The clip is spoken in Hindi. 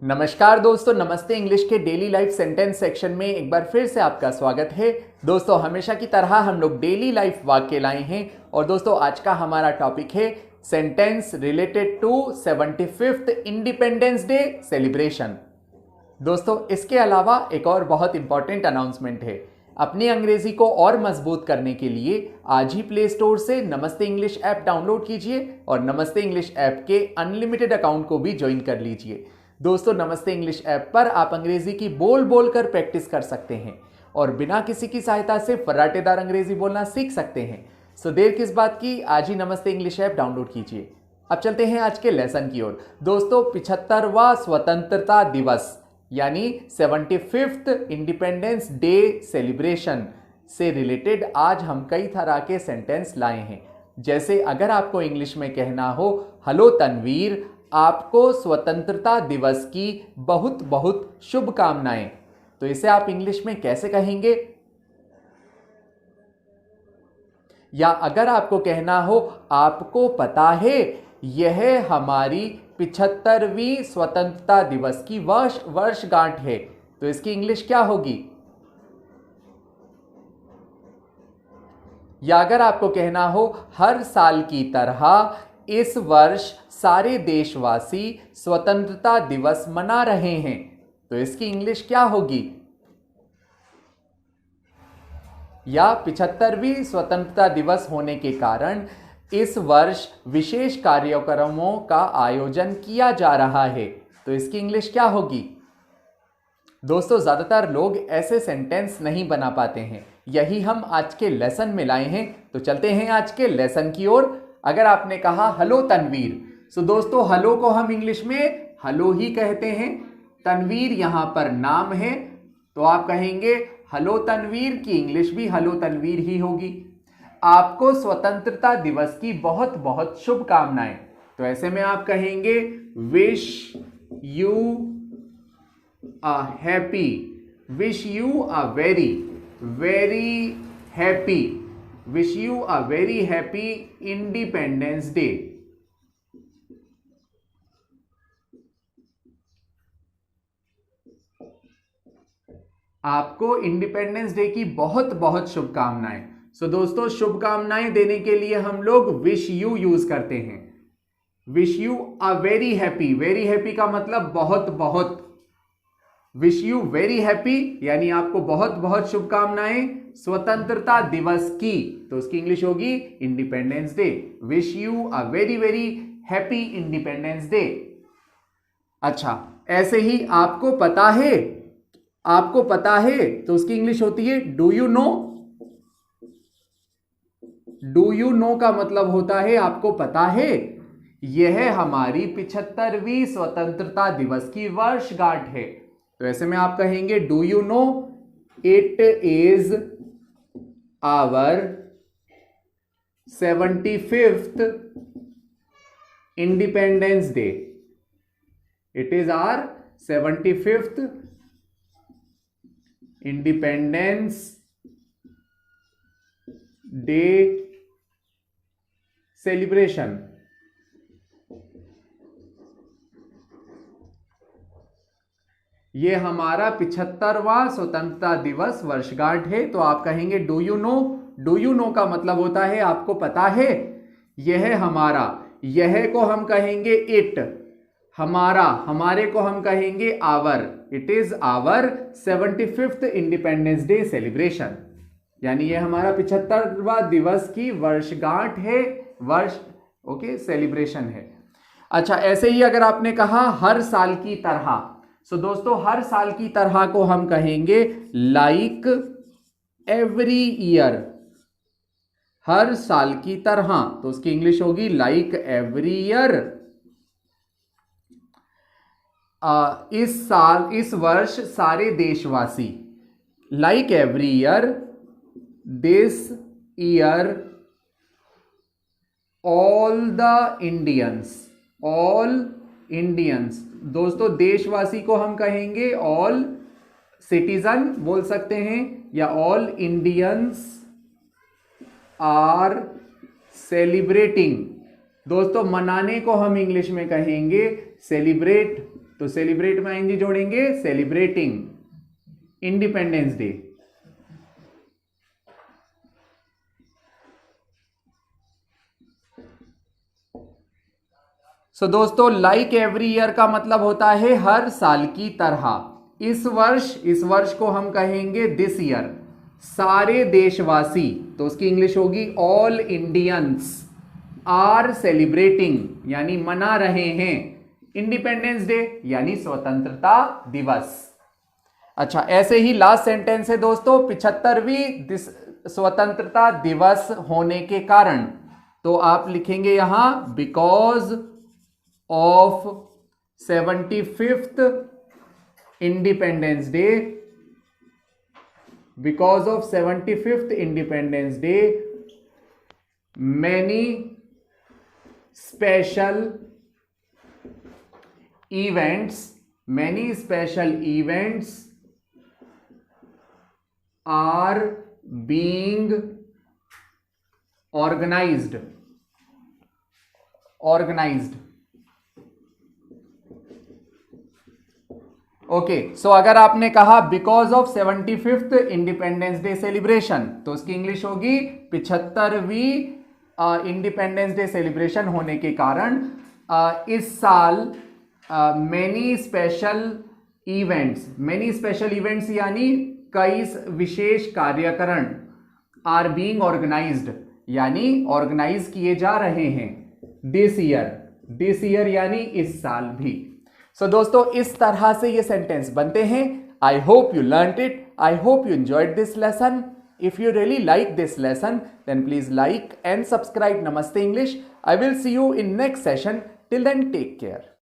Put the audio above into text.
नमस्कार दोस्तों, नमस्ते इंग्लिश के डेली लाइफ सेंटेंस सेक्शन में एक बार फिर से आपका स्वागत है। दोस्तों हमेशा की तरह हम लोग डेली लाइफ वाक्य लाए हैं और दोस्तों आज का हमारा टॉपिक है sentence related to 75th independence day celebration. दोस्तों इसके अलावा एक और बहुत इंपॉर्टेंट अनाउंसमेंट है। अपनी अंग्रेजी को और मजबूत करने के लिए आज ही प्ले स्टोर से नमस्ते इंग्लिश ऐप डाउनलोड कीजिए और नमस्ते इंग्लिश ऐप के अनलिमिटेड अकाउंट को भी ज्वाइन कर लीजिए। दोस्तों नमस्ते इंग्लिश ऐप पर आप अंग्रेजी की बोल बोल कर प्रैक्टिस कर सकते हैं और बिना किसी की सहायता से फर्राटेदार अंग्रेजी बोलना सीख सकते हैं। सो देर किस बात की, आज ही नमस्ते इंग्लिश ऐप डाउनलोड कीजिए। अब चलते हैं आज के लेसन की ओर। दोस्तों 75वां स्वतंत्रता दिवस यानी 75th इंडिपेंडेंस डे सेलिब्रेशन से रिलेटेड आज हम कई तरह के सेंटेंस लाए हैं। जैसे अगर आपको इंग्लिश में कहना हो हेलो तनवीर, आपको स्वतंत्रता दिवस की बहुत बहुत शुभकामनाएं, तो इसे आप इंग्लिश में कैसे कहेंगे? या अगर आपको कहना हो आपको पता है यह हमारी 75वीं स्वतंत्रता दिवस की वर्षगांठ है, तो इसकी इंग्लिश क्या होगी? या अगर आपको कहना हो हर साल की तरह इस वर्ष सारे देशवासी स्वतंत्रता दिवस मना रहे हैं, तो इसकी इंग्लिश क्या होगी? या 75वीं स्वतंत्रता दिवस होने के कारण इस वर्ष विशेष कार्यक्रमों का आयोजन किया जा रहा है, तो इसकी इंग्लिश क्या होगी? दोस्तों ज्यादातर लोग ऐसे सेंटेंस नहीं बना पाते हैं, यही हम आज के लेसन में लाए हैं। तो चलते हैं आज के लेसन की ओर। अगर आपने कहा हेलो तनवीर, सो दोस्तों हेलो को हम इंग्लिश में हेलो ही कहते हैं। तनवीर यहां पर नाम है तो आप कहेंगे हेलो तनवीर की इंग्लिश भी हेलो तनवीर ही होगी। आपको स्वतंत्रता दिवस की बहुत बहुत शुभकामनाएं, तो ऐसे में आप कहेंगे wish you a happy, wish you a very very happy, wish you a very happy independence day. आपको इंडिपेंडेंस डे की बहुत बहुत शुभकामनाएं। सो दोस्तों शुभकामनाएं देने के लिए हम लोग विश यू यूज करते हैं। Wish you a very happy, very happy का मतलब बहुत बहुत। विश यू वेरी हैप्पी यानी आपको बहुत बहुत शुभकामनाएं स्वतंत्रता दिवस की, तो उसकी इंग्लिश होगी independence day. Wish you a very very happy independence day. अच्छा, ऐसे ही आपको पता है, आपको पता है तो उसकी इंग्लिश होती है do you no. Do you no का मतलब होता है आपको पता है यह हमारी 75वीं स्वतंत्रता दिवस की वर्षगांठ है, तो ऐसे में आप कहेंगे do you know it is our 75th independence day. It is our 75th independence day celebration. ये हमारा 75वां स्वतंत्रता दिवस वर्षगांठ है, तो आप कहेंगे do you no. Do you no का मतलब होता है आपको पता है। यह हमारा, यह को हम कहेंगे इट, हमारा, हमारे को हम कहेंगे our. It is our 75th independence day celebration, यानी यह हमारा 75वां दिवस की वर्षगांठ है, वर्ष ओके सेलिब्रेशन है। अच्छा, ऐसे ही अगर आपने कहा हर साल की तरह, सो दोस्तों हर साल की तरह को हम कहेंगे लाइक एवरी ईयर। हर साल की तरह, तो उसकी इंग्लिश होगी लाइक एवरी ईयर। इस साल, इस वर्ष सारे देशवासी, like every year, this year all the Indians, all Indians. दोस्तों देशवासी को हम कहेंगे ऑल सिटीजन बोल सकते हैं, या ऑल इंडियंस आर सेलिब्रेटिंग। दोस्तों मनाने को हम इंग्लिश में कहेंगे सेलिब्रेट। तो सेलिब्रेट में आईएनजी जोड़ेंगे, सेलिब्रेटिंग इंडिपेंडेंस डे। सो दोस्तों, लाइक एवरी ईयर का मतलब होता है हर साल की तरह। इस वर्ष को हम कहेंगे दिस ईयर। सारे देशवासी, तो उसकी इंग्लिश होगी ऑल इंडियंस आर सेलिब्रेटिंग, यानी मना रहे हैं इंडिपेंडेंस डे, यानी स्वतंत्रता दिवस। अच्छा, ऐसे ही लास्ट सेंटेंस है दोस्तों, 75वीं स्वतंत्रता दिवस होने के कारण, तो आप लिखेंगे यहां because of 75th independence day, because of 75th independence day many special events are being organized। Okay, so अगर आपने कहा because of 75th independence day celebration, तो उसकी इंग्लिश होगी 75वीं इंडिपेंडेंस डे सेलिब्रेशन होने के कारण इस साल मैनी स्पेशल इवेंट्स यानी कई विशेष कार्यक्रम आर बीइंग ऑर्गेनाइज्ड, यानी ऑर्गेनाइज किए जा रहे हैं दिस ईयर यानी इस साल भी। सो दोस्तों, इस तरह से ये सेंटेंस बनते हैं। I hope you learned it, I hope you enjoyed this lesson. If you really like this lesson, then please like and subscribe Namaste English. I will see you in next session. Till then, take care.